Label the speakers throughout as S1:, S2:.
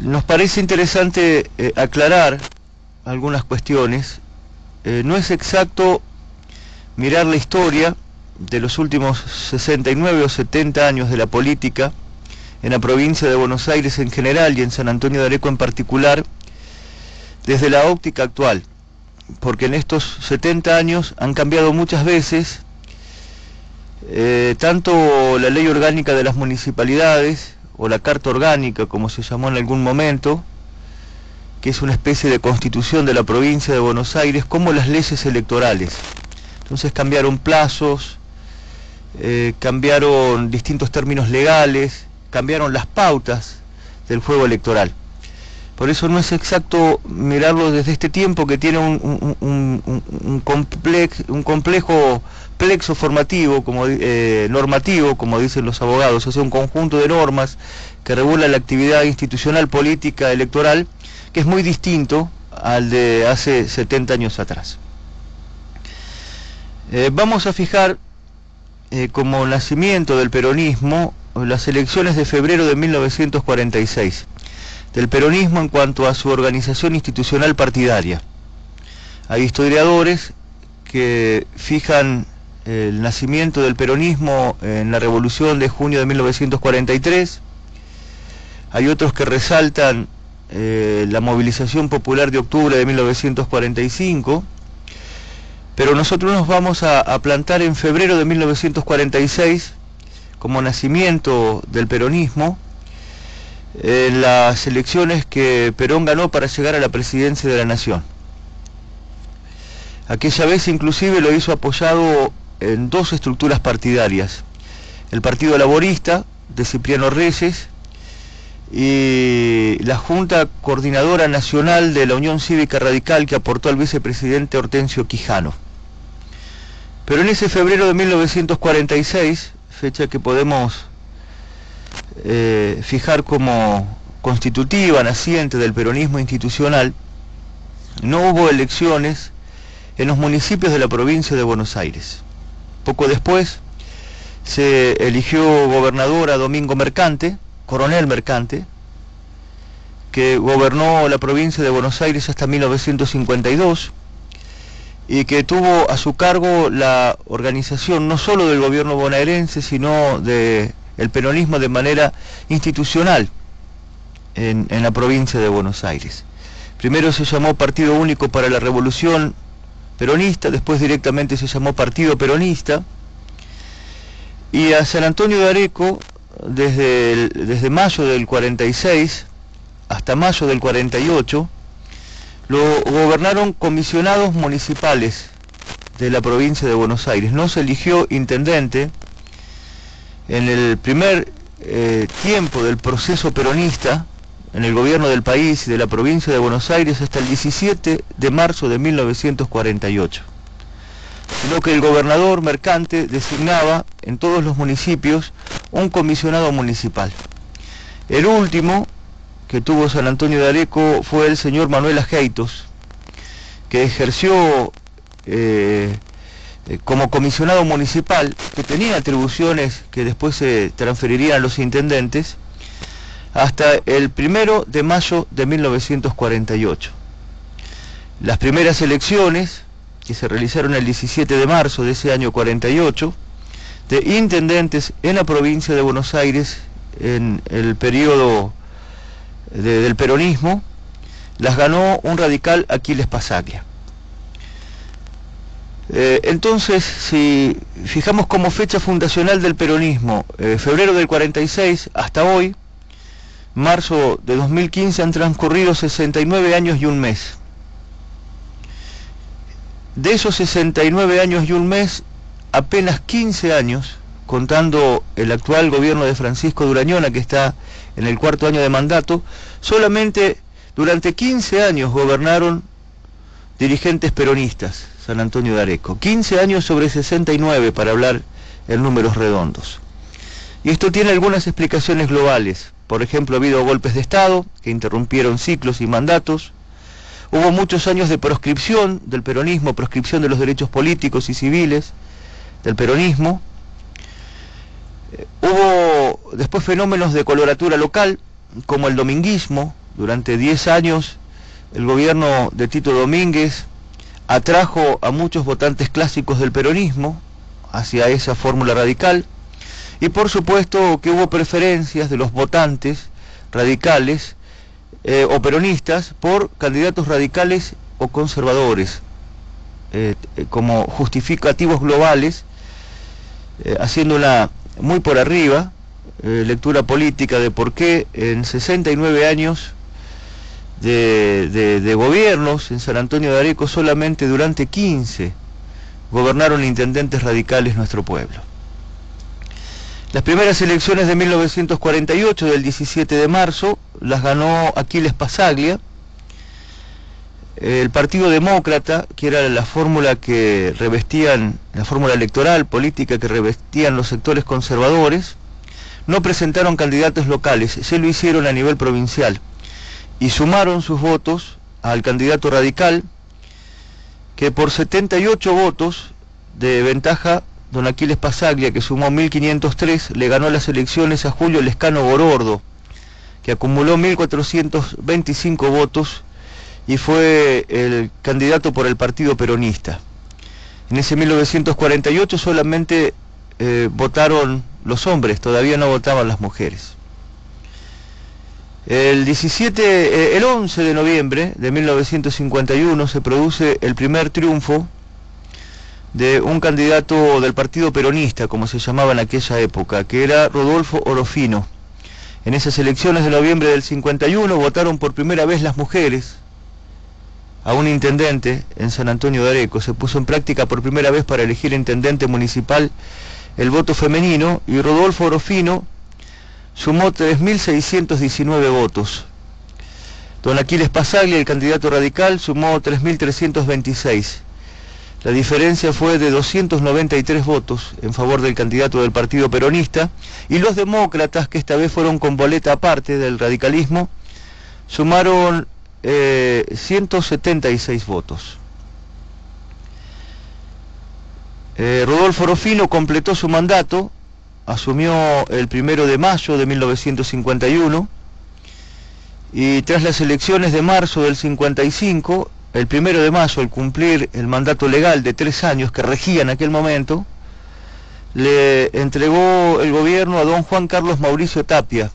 S1: Nos parece interesante aclarar algunas cuestiones. No es exacto mirar la historia de los últimos 69 o 70 años de la política en la provincia de Buenos Aires en general y en San Antonio de Areco en particular, desde la óptica actual, porque en estos 70 años han cambiado muchas veces tanto la ley orgánica de las municipalidades, o la Carta Orgánica, como se llamó en algún momento, que es una especie de constitución de la provincia de Buenos Aires, como las leyes electorales. Entonces cambiaron plazos, cambiaron distintos términos legales, cambiaron las pautas del juego electoral. Por eso no es exacto mirarlo desde este tiempo, que tiene un complejo plexo formativo, normativo, como dicen los abogados, o sea, un conjunto de normas que regula la actividad institucional, política, electoral, que es muy distinto al de hace 70 años atrás. Vamos a fijar como nacimiento del peronismo las elecciones de febrero de 1946, del peronismo en cuanto a su organización institucional partidaria. Hay historiadores que fijan el nacimiento del peronismo en la Revolución de junio de 1943, hay otros que resaltan la movilización popular de octubre de 1945, pero nosotros nos vamos a plantar en febrero de 1946 como nacimiento del peronismo, en las elecciones que Perón ganó para llegar a la presidencia de la Nación. Aquella vez inclusive lo hizo apoyado en dos estructuras partidarias: el Partido Laborista de Cipriano Reyes y la Junta Coordinadora Nacional de la Unión Cívica Radical, que aportó al vicepresidente Hortensio Quijano. Pero en ese febrero de 1946, fecha que podemos fijar como constitutiva, naciente del peronismo institucional, no hubo elecciones en los municipios de la provincia de Buenos Aires. Poco después se eligió gobernador a Domingo Mercante, coronel Mercante, que gobernó la provincia de Buenos Aires hasta 1952 y que tuvo a su cargo la organización no solo del gobierno bonaerense, sino de el peronismo de manera institucional en la provincia de Buenos Aires. Primero se llamó Partido Único para la Revolución Peronista, después directamente se llamó Partido Peronista, y a San Antonio de Areco, desde mayo del 46 hasta mayo del 48, lo gobernaron comisionados municipales de la provincia de Buenos Aires. No se eligió intendente en el primer tiempo del proceso peronista en el gobierno del país y de la provincia de Buenos Aires hasta el 17 de marzo de 1948, sino que el gobernador Mercante designaba en todos los municipios un comisionado municipal. El último que tuvo San Antonio de Areco fue el señor Manuel Ageitos, que ejerció como comisionado municipal, que tenía atribuciones que después se transferirían a los intendentes, hasta el 1 de mayo de 1948. Las primeras elecciones, que se realizaron el 17 de marzo de ese año 48, de intendentes en la provincia de Buenos Aires en el periodo del peronismo, las ganó un radical, Aquiles Pasaglia. Entonces, si fijamos como fecha fundacional del peronismo, febrero del 46 hasta hoy, marzo de 2015, han transcurrido 69 años y un mes. De esos 69 años y un mes, apenas 15 años, contando el actual gobierno de Francisco Durañona, que está en el cuarto año de mandato, solamente durante 15 años gobernaron dirigentes peronistas San Antonio de Areco. 15 años sobre 69, para hablar en números redondos. Y esto tiene algunas explicaciones globales. Por ejemplo, ha habido golpes de Estado que interrumpieron ciclos y mandatos. Hubo muchos años de proscripción del peronismo, proscripción de los derechos políticos y civiles del peronismo. Hubo después fenómenos de coloratura local, como el dominguismo. Durante 10 años el gobierno de Tito Domínguez atrajo a muchos votantes clásicos del peronismo hacia esa fórmula radical, y por supuesto que hubo preferencias de los votantes radicales o peronistas por candidatos radicales o conservadores, como justificativos globales, haciéndola muy por arriba, lectura política de por qué en 69 años de gobiernos en San Antonio de Areco solamente durante 15 gobernaron intendentes radicales nuestro pueblo. Las primeras elecciones de 1948, del 17 de marzo, las ganó Aquiles Passaglia. El Partido Demócrata, que era la fórmula que revestían, la fórmula electoral política que revestían los sectores conservadores, no presentaron candidatos locales, se lo hicieron a nivel provincial y sumaron sus votos al candidato radical, que por 78 votos de ventaja, don Aquiles Passaglia, que sumó 1.503, le ganó las elecciones a Julio Lescano Gorordo, que acumuló 1.425 votos y fue el candidato por el Partido Peronista. En ese 1948 solamente votaron los hombres, todavía no votaban las mujeres. El 11 de noviembre de 1951 se produce el primer triunfo de un candidato del Partido Peronista, como se llamaba en aquella época, que era Rodolfo Orofino. En esas elecciones de noviembre del 51 votaron por primera vez las mujeres a un intendente en San Antonio de Areco. Se puso en práctica por primera vez para elegir intendente municipal el voto femenino, y Rodolfo Orofino sumó 3.619 votos. Don Aquiles Passaglia, el candidato radical, sumó 3.326. La diferencia fue de 293 votos en favor del candidato del Partido Peronista, y los demócratas, que esta vez fueron con boleta aparte del radicalismo, sumaron 176 votos. Rodolfo Orofino completó su mandato, asumió el 1 de mayo de 1951, y tras las elecciones de marzo del 55, el 1 de mayo, al cumplir el mandato legal de 3 años que regía en aquel momento, le entregó el gobierno a don Juan Carlos Mauricio Tapia,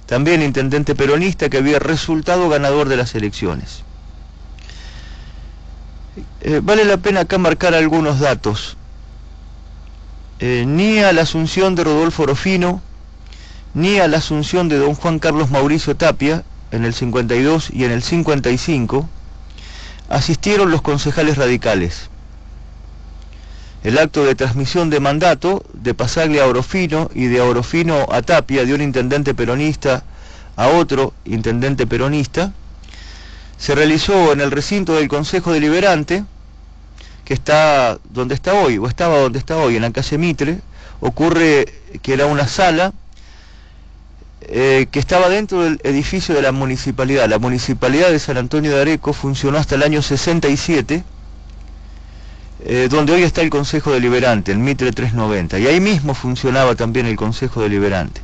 S1: también intendente peronista, que había resultado ganador de las elecciones. Vale la pena acá marcar algunos datos. Ni a la asunción de Rodolfo Orofino, ni a la asunción de don Juan Carlos Mauricio Tapia, en el 52 y en el 55, asistieron los concejales radicales. El acto de transmisión de mandato de Passaglia a Orofino y de Orofino a Tapia, de un intendente peronista a otro intendente peronista, se realizó en el recinto del Consejo Deliberante, que está donde está hoy, o estaba donde está hoy, en la calle Mitre. Ocurre que era una sala que estaba dentro del edificio de la municipalidad. La municipalidad de San Antonio de Areco funcionó hasta el año 67, donde hoy está el Consejo Deliberante, el Mitre 390, y ahí mismo funcionaba también el Consejo Deliberante.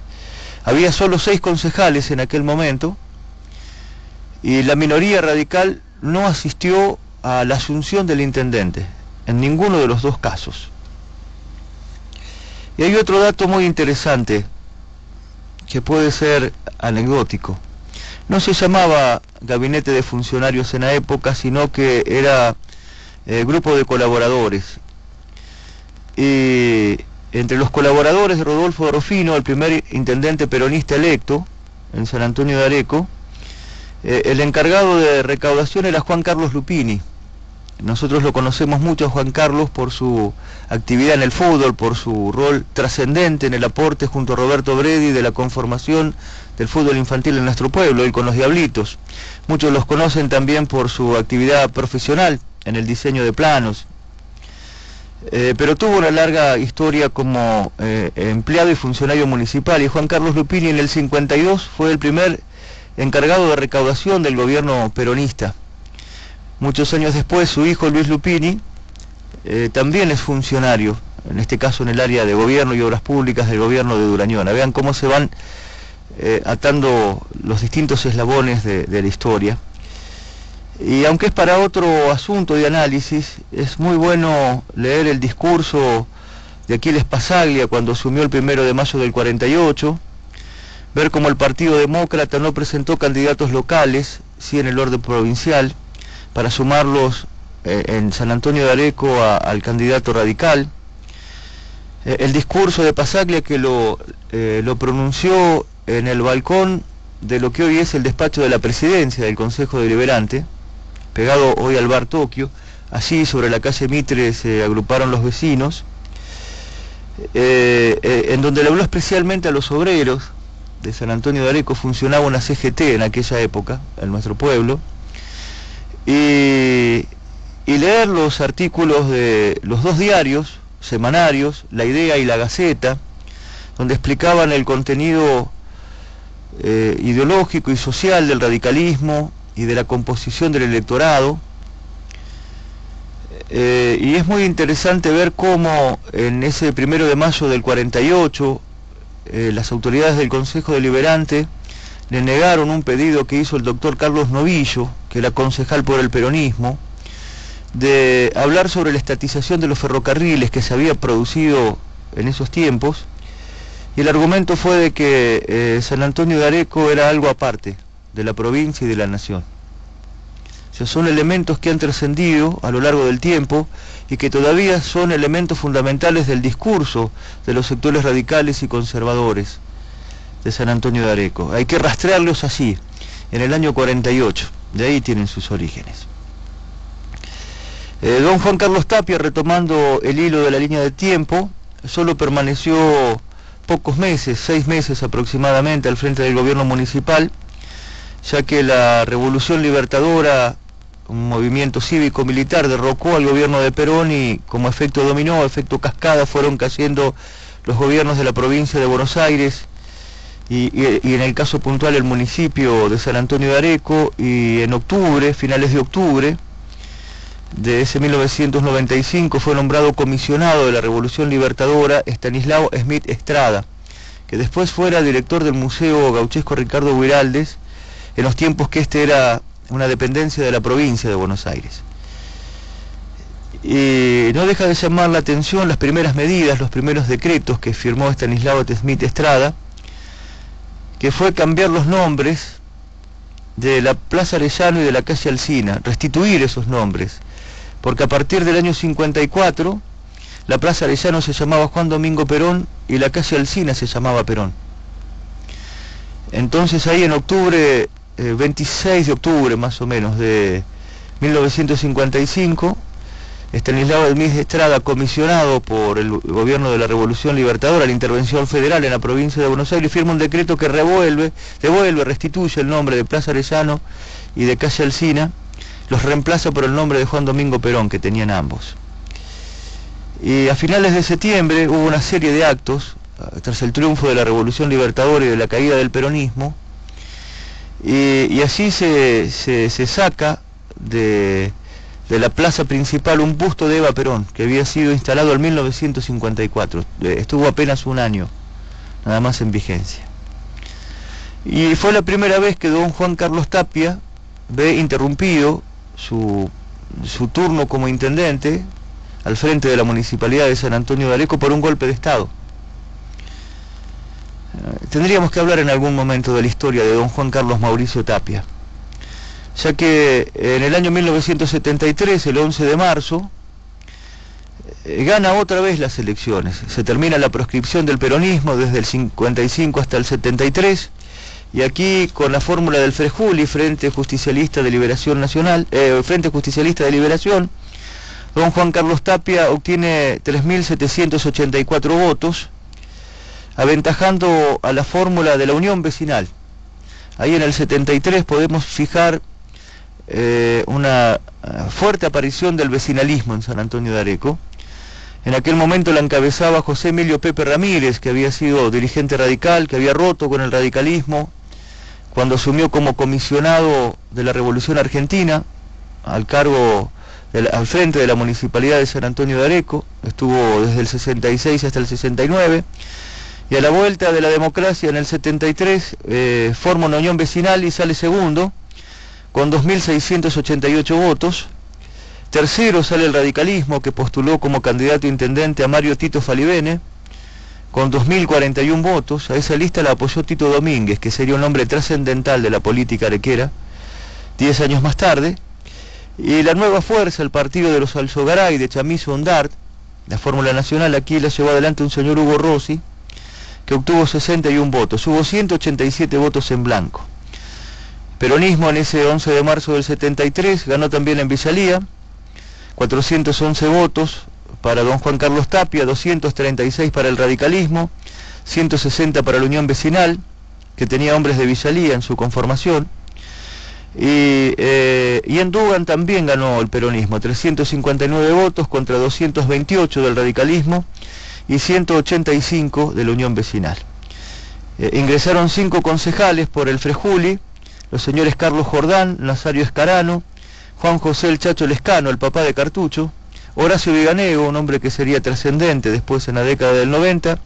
S1: Había solo 6 concejales en aquel momento, y la minoría radical no asistió a la asunción del intendente, en ninguno de los dos casos. Y hay otro dato muy interesante, que puede ser anecdótico. No se llamaba gabinete de funcionarios en la época, sino que era grupo de colaboradores. Y entre los colaboradores de Rodolfo Orofino, el primer intendente peronista electo en San Antonio de Areco, el encargado de recaudación era Juan Carlos Lupini. Nosotros lo conocemos mucho a Juan Carlos por su actividad en el fútbol, por su rol trascendente en el aporte junto a Roberto Bredi de la conformación del fútbol infantil en nuestro pueblo, y con los Diablitos. Muchos los conocen también por su actividad profesional en el diseño de planos, pero tuvo una larga historia como empleado y funcionario municipal, y Juan Carlos Lupini en el 52 fue el primer encargado de recaudación del gobierno peronista. Muchos años después, su hijo Luis Lupini también es funcionario, en este caso en el área de gobierno y obras públicas del gobierno de Durañona. Vean cómo se van atando los distintos eslabones de la historia. Y aunque es para otro asunto de análisis, es muy bueno leer el discurso de Aquiles Passaglia cuando asumió el 1 de mayo del 48, ver cómo el Partido Demócrata no presentó candidatos locales, sí en el orden provincial, para sumarlos en San Antonio de Areco al candidato radical. El discurso de Passaglia que lo pronunció en el balcón de lo que hoy es el despacho de la presidencia del Consejo Deliberante, pegado hoy al bar Tokio. Allí sobre la calle Mitre se agruparon los vecinos, en donde le habló especialmente a los obreros de San Antonio de Areco. Funcionaba una CGT en aquella época, en nuestro pueblo, y leer los artículos de los dos diarios semanarios, La Idea y La Gaceta, donde explicaban el contenido ideológico y social del radicalismo y de la composición del electorado. Y es muy interesante ver cómo en ese 1 de mayo del 48 las autoridades del Consejo Deliberante le negaron un pedido que hizo el doctor Carlos Novillo, que era concejal por el peronismo, de hablar sobre la estatización de los ferrocarriles que se había producido en esos tiempos, y el argumento fue de que San Antonio de Areco era algo aparte de la provincia y de la nación. O sea, son elementos que han trascendido a lo largo del tiempo y que todavía son elementos fundamentales del discurso de los sectores radicales y conservadores de San Antonio de Areco. Hay que rastrearlos así, en el año 48, de ahí tienen sus orígenes. Don Juan Carlos Tapia, retomando el hilo de la línea de tiempo, solo permaneció pocos meses, 6 meses aproximadamente, al frente del gobierno municipal, ya que la Revolución Libertadora, un movimiento cívico-militar, derrocó al gobierno de Perón y como efecto dominó, efecto cascada, fueron cayendo los gobiernos de la provincia de Buenos Aires y en el caso puntual el municipio de San Antonio de Areco, y en octubre, finales de octubre de ese 1995, fue nombrado comisionado de la Revolución Libertadora Estanislao Smith Estrada, que después fuera director del Museo Gauchesco Ricardo Guiraldes, en los tiempos que este era una dependencia de la provincia de Buenos Aires. Y no deja de llamar la atención las primeras medidas, los primeros decretos que firmó Estanislao Smith Estrada, que fue cambiar los nombres de la Plaza Arellano y de la calle Alsina, restituir esos nombres, porque a partir del año 54 la Plaza Arellano se llamaba Juan Domingo Perón y la calle Alsina se llamaba Perón. Entonces ahí en octubre, 26 de octubre más o menos de 1955, Estanislao Smith Estrada, comisionado por el gobierno de la Revolución Libertadora, la intervención federal en la provincia de Buenos Aires, firma un decreto que restituye el nombre de Plaza Arellano y de calle Alsina, los reemplaza por el nombre de Juan Domingo Perón, que tenían ambos. Y a finales de septiembre hubo una serie de actos, tras el triunfo de la Revolución Libertadora y de la caída del peronismo, y allí se saca de la plaza principal un busto de Eva Perón, que había sido instalado en 1954, estuvo apenas un año, nada más en vigencia. Y fue la primera vez que don Juan Carlos Tapia ve interrumpido su turno como intendente al frente de la Municipalidad de San Antonio de Areco por un golpe de Estado. Tendríamos que hablar en algún momento de la historia de don Juan Carlos Mauricio Tapia, ya que en el año 1973, el 11 de marzo, gana otra vez las elecciones. Se termina la proscripción del peronismo desde el 55 hasta el 73, y aquí con la fórmula del FREJULI, Frente Justicialista de Liberación Nacional, Frente Justicialista de Liberación, don Juan Carlos Tapia obtiene 3.784 votos, aventajando a la fórmula de la Unión Vecinal. Ahí en el 73 podemos fijar una fuerte aparición del vecinalismo en San Antonio de Areco. En aquel momento la encabezaba José Emilio Pepe Ramírez, que había sido dirigente radical, que había roto con el radicalismo cuando asumió como comisionado de la Revolución Argentina al frente de la Municipalidad de San Antonio de Areco. Estuvo desde el 66 hasta el 69, Y a la vuelta de la democracia en el 73 forma una unión vecinal y sale segundo, con 2.688 votos. Tercero sale el radicalismo, que postuló como candidato a intendente a Mario Tito Falivene, con 2.041 votos. A esa lista la apoyó Tito Domínguez, que sería un hombre trascendental de la política arequera, 10 años más tarde. Y la Nueva Fuerza, el partido de los Alzogaray, de Chamizo Ondart, la fórmula nacional, aquí la llevó adelante un señor Hugo Rossi, que obtuvo 61 votos. Hubo 187 votos en blanco. Peronismo en ese 11 de marzo del 73 ganó también en Visalía, 411 votos para don Juan Carlos Tapia, 236 para el radicalismo, 160 para la Unión Vecinal, que tenía hombres de Visalía en su conformación. Y en Dugan también ganó el peronismo, 359 votos contra 228 del radicalismo y 185 de la Unión Vecinal. Ingresaron 5 concejales por el Frejuli, los señores Carlos Jordán, Nazario Escarano, Juan José el Chacho Lescano, el papá de Cartucho, Horacio Viganego, un hombre que sería trascendente después en la década del 90,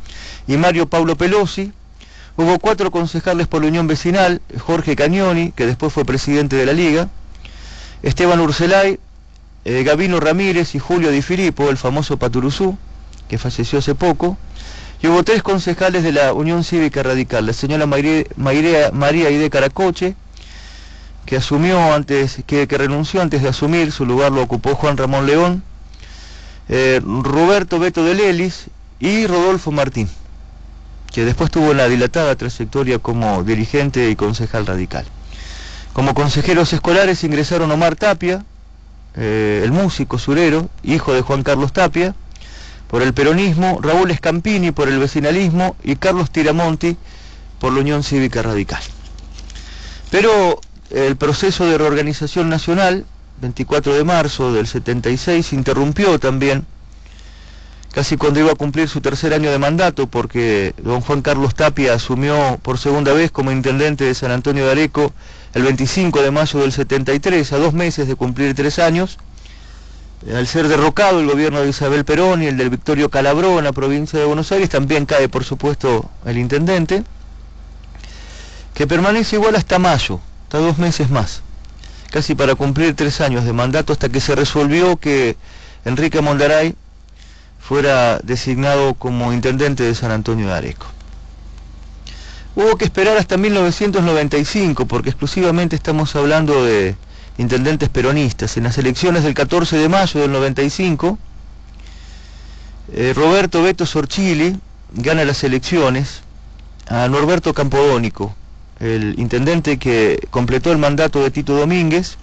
S1: y Mario Paulo Pelosi. Hubo 4 concejales por la Unión Vecinal, Jorge Cagnoni, que después fue presidente de la Liga, Esteban Urselay, Gabino Ramírez y Julio Di Filippo, el famoso Paturuzú, que falleció hace poco. Y hubo 3 concejales de la Unión Cívica Radical, la señora María Aide Caracoche, que renunció antes de asumir, su lugar lo ocupó Juan Ramón León, Roberto Beto de Lelis y Rodolfo Martín, que después tuvo una dilatada trayectoria como dirigente y concejal radical. Como consejeros escolares ingresaron Omar Tapia, el músico surero, hijo de Juan Carlos Tapia, por el peronismo, Raúl Scampini por el vecinalismo y Carlos Tiramonti por la Unión Cívica Radical. Pero el proceso de reorganización nacional, 24 de marzo del 76, se interrumpió también, casi cuando iba a cumplir su tercer año de mandato, porque don Juan Carlos Tapia asumió por segunda vez como intendente de San Antonio de Areco el 25 de mayo del 73, a 2 meses de cumplir 3 años. Al ser derrocado el gobierno de Isabel Perón y el del Victorio Calabró en la provincia de Buenos Aires, también cae por supuesto el intendente, que permanece igual hasta mayo, hasta 2 meses más, casi para cumplir 3 años de mandato, hasta que se resolvió que Enrique Mondaray fuera designado como intendente de San Antonio de Areco. Hubo que esperar hasta 1995, porque exclusivamente estamos hablando de intendentes peronistas. En las elecciones del 14 de mayo del 95, Roberto Beto Sorchili gana las elecciones a Norberto Campodónico, el intendente que completó el mandato de Tito Domínguez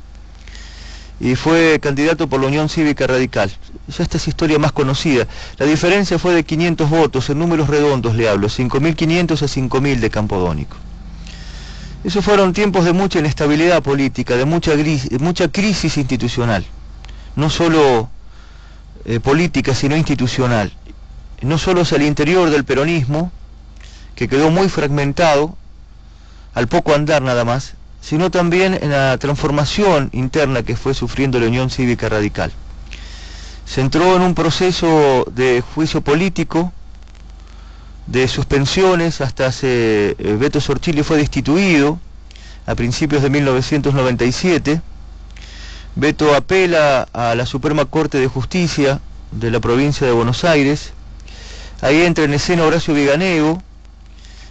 S1: y fue candidato por la Unión Cívica Radical. Ya esta es historia más conocida. La diferencia fue de 500 votos, en números redondos le hablo, 5.500 a 5.000 de Campodónico. Esos fueron tiempos de mucha inestabilidad política, de mucha crisis institucional, no solo política, sino institucional. No solo hacia el interior del peronismo, que quedó muy fragmentado, al poco andar nada más, sino también en la transformación interna que fue sufriendo la Unión Cívica Radical. Se entró en un proceso de juicio político, de suspensiones, hasta Beto Sorchili fue destituido a principios de 1997. Beto apela a la Suprema Corte de Justicia de la provincia de Buenos Aires. Ahí entra en escena Horacio Viganego,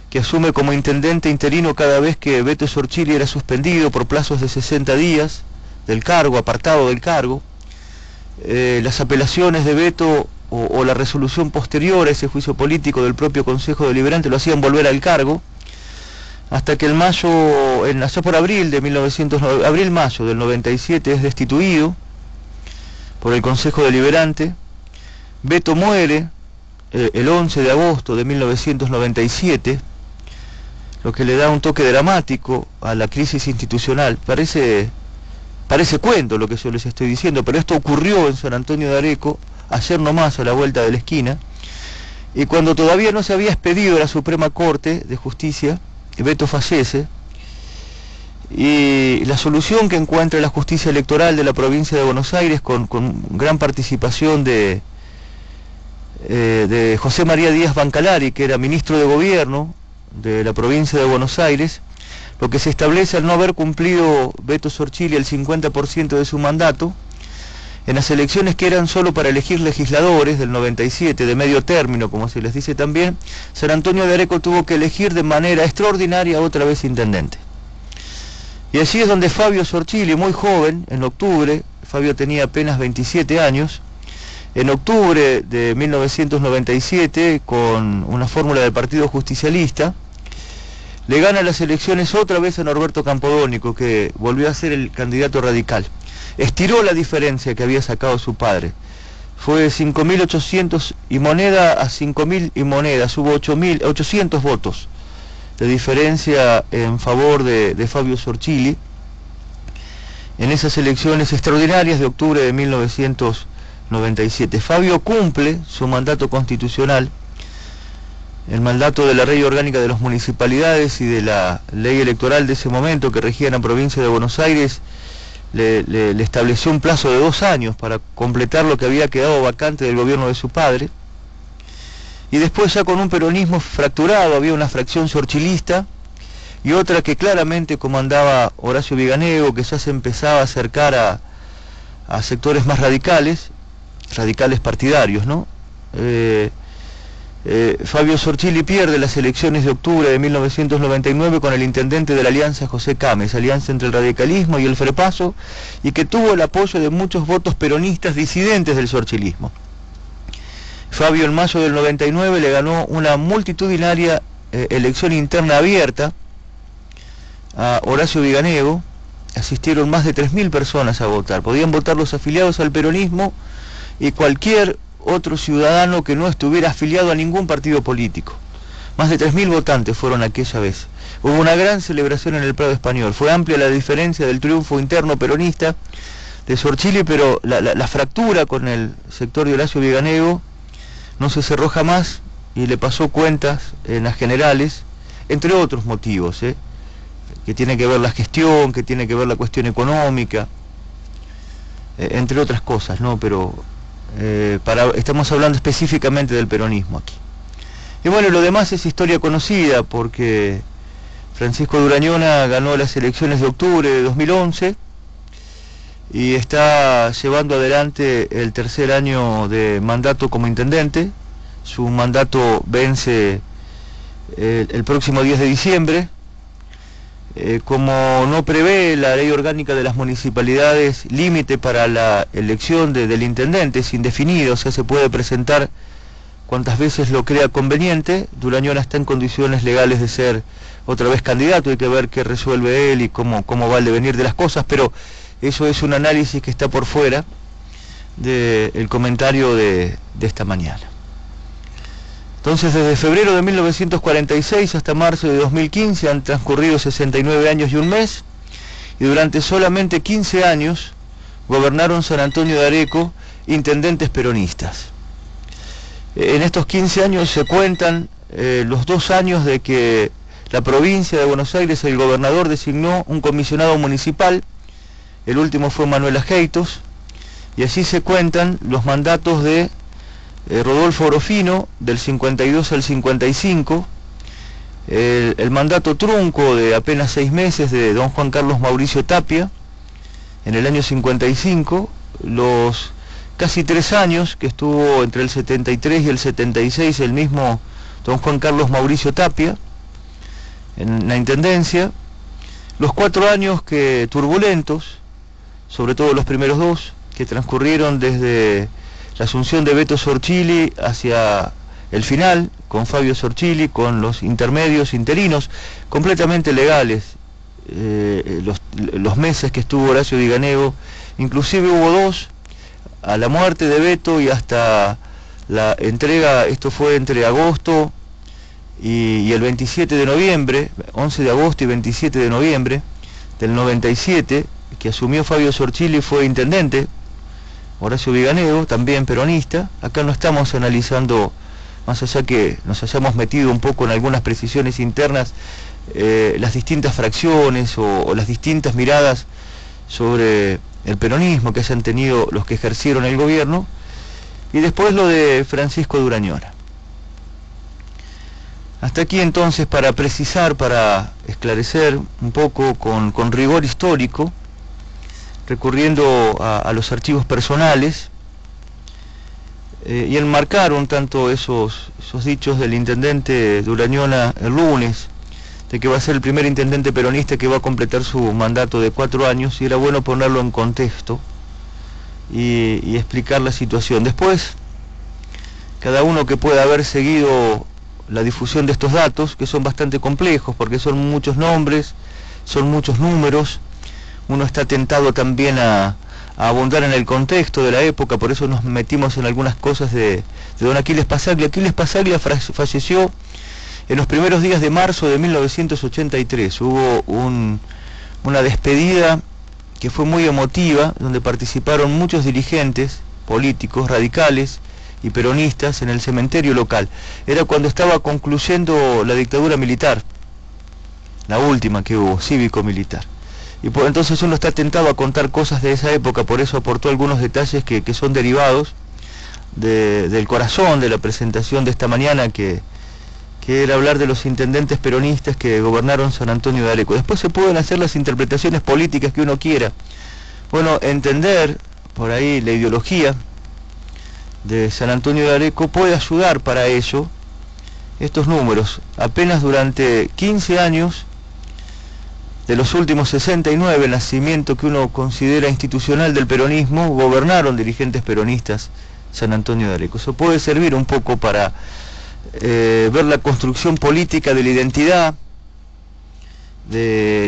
S1: que asume como intendente interino cada vez que Beto Sorchili era suspendido por plazos de 60 días del cargo, apartado del cargo. Las apelaciones de Beto o la resolución posterior a ese juicio político del propio Consejo Deliberante lo hacían volver al cargo, hasta que allá por abril mayo del 97 es destituido por el Consejo Deliberante. Beto muere el 11 de agosto de 1997, lo que le da un toque dramático a la crisis institucional. Parece cuento lo que yo les estoy diciendo, pero esto ocurrió en San Antonio de Areco, ayer nomás, a la vuelta de la esquina, y cuando todavía no se había expedido a la Suprema Corte de Justicia, Beto fallece, y la solución que encuentra la justicia electoral de la provincia de Buenos Aires, con gran participación de de José María Díaz Bancalari, que era ministro de gobierno de la provincia de Buenos Aires, lo que se establece al no haber cumplido Beto Sorchili el 50% de su mandato, en las elecciones que eran solo para elegir legisladores del 97, de medio término, como se les dice también, San Antonio de Areco tuvo que elegir de manera extraordinaria otra vez intendente. Y allí es donde Fabio Sorchili, muy joven, en octubre, Fabio tenía apenas 27 años, en octubre de 1997, con una fórmula del Partido Justicialista, le gana las elecciones otra vez a Norberto Campodónico, que volvió a ser el candidato radical. Estiró la diferencia que había sacado su padre. Fue 5.800 y moneda a 5.000 y monedas, hubo 8.800 votos de diferencia en favor de Fabio Sorchili en esas elecciones extraordinarias de octubre de 1997. Fabio cumple su mandato constitucional, el mandato de la ley orgánica de las municipalidades y de la ley electoral de ese momento que regía en la provincia de Buenos Aires. Le estableció un plazo de 2 años para completar lo que había quedado vacante del gobierno de su padre. Y después, ya con un peronismo fracturado, había una fracción sorchilista y otra que claramente comandaba Horacio Viganego, que ya se empezaba a acercar a sectores más radicales partidarios, ¿no? Fabio Sorchili pierde las elecciones de octubre de 1999 con el intendente de la Alianza, José Cames, alianza entre el radicalismo y el Frepaso, y que tuvo el apoyo de muchos votos peronistas disidentes del sorchilismo. Fabio en mayo del 99 le ganó una multitudinaria elección interna abierta a Horacio Viganego. Asistieron más de 3.000 personas a votar. Podían votar los afiliados al peronismo y cualquier otro ciudadano que no estuviera afiliado a ningún partido político. Más de 3.000 votantes fueron aquella vez. Hubo una gran celebración en el Prado Español. Fue amplia la diferencia del triunfo interno peronista de Sorchili, pero la fractura con el sector de Horacio Viganego no se cerró jamás y le pasó cuentas en las generales, entre otros motivos, que tiene que ver la gestión, que tiene que ver la cuestión económica, entre otras cosas, ¿no? Pero estamos hablando específicamente del peronismo aquí. Y bueno, lo demás es historia conocida, porque Francisco Durañona ganó las elecciones de octubre de 2011 y está llevando adelante el tercer año de mandato como intendente. Su mandato vence el próximo 10 de diciembre. Como no prevé la ley orgánica de las municipalidades límite para la elección del intendente, es indefinido, o sea, se puede presentar cuantas veces lo crea conveniente. Durañona está en condiciones legales de ser otra vez candidato, hay que ver qué resuelve él y cómo va el devenir de las cosas, pero eso es un análisis que está por fuera del comentario de esta mañana. Entonces, desde febrero de 1946 hasta marzo de 2015 han transcurrido 69 años y un mes, y durante solamente 15 años gobernaron San Antonio de Areco intendentes peronistas. En estos 15 años se cuentan los 2 años de que la provincia de Buenos Aires, el gobernador designó un comisionado municipal. El último fue Manuel Ageitos, y así se cuentan los mandatos de Rodolfo Orofino, del 52 al 55, el mandato trunco de apenas 6 meses de don Juan Carlos Mauricio Tapia, en el año 55, los casi 3 años que estuvo entre el 73 y el 76 el mismo don Juan Carlos Mauricio Tapia, en la intendencia, los 4 años que turbulentos, sobre todo los primeros 2, que transcurrieron desde la asunción de Beto Sorchili hacia el final, con Fabio Sorchili, con los intermedios interinos, completamente legales, los meses que estuvo Horacio Viganego, inclusive hubo 2, a la muerte de Beto y hasta la entrega, esto fue entre agosto y el 27 de noviembre, 11 de agosto y 27 de noviembre del 97, que asumió Fabio Sorchili, fue intendente. Horacio Viganego, también peronista. Acá no estamos analizando, más allá que nos hayamos metido un poco en algunas precisiones internas, las distintas fracciones o las distintas miradas sobre el peronismo que hayan tenido los que ejercieron el gobierno. y después lo de Francisco de Urañona. Hasta aquí entonces, para precisar, para esclarecer un poco con rigor histórico, recurriendo a los archivos personales, y enmarcar un tanto esos dichos del intendente de Urañona el lunes, de que va a ser el primer intendente peronista que va a completar su mandato de 4 años, y era bueno ponerlo en contexto y explicar la situación. Después, cada uno que pueda haber seguido la difusión de estos datos, que son bastante complejos, porque son muchos nombres, son muchos números, uno está tentado también a abundar en el contexto de la época, por eso nos metimos en algunas cosas de don Aquiles Passaglia. Aquiles Passaglia falleció en los primeros días de marzo de 1983. Hubo una despedida que fue muy emotiva, donde participaron muchos dirigentes políticos, radicales y peronistas en el cementerio local. Era cuando estaba concluyendo la dictadura militar, la última que hubo, cívico-militar. Y por entonces uno está tentado a contar cosas de esa época, por eso aportó algunos detalles que son derivados del corazón de la presentación de esta mañana, que era hablar de los intendentes peronistas que gobernaron San Antonio de Areco. Después se pueden hacer las interpretaciones políticas que uno quiera. Bueno, entender por ahí la ideología de San Antonio de Areco puede ayudar para ello. Estos números, apenas durante 15 años de los últimos 69, el nacimiento que uno considera institucional del peronismo, gobernaron dirigentes peronistas San Antonio de Areco. Eso puede servir un poco para ver la construcción política de la identidad,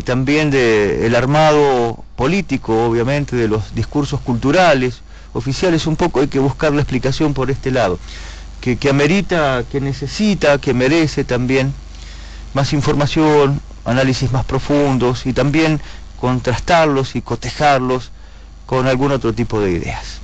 S1: también del armado político, obviamente, de los discursos culturales, oficiales. Un poco hay que buscar la explicación por este lado, que amerita, que necesita, que merece también más información, análisis más profundos, y también contrastarlos y cotejarlos con algún otro tipo de ideas.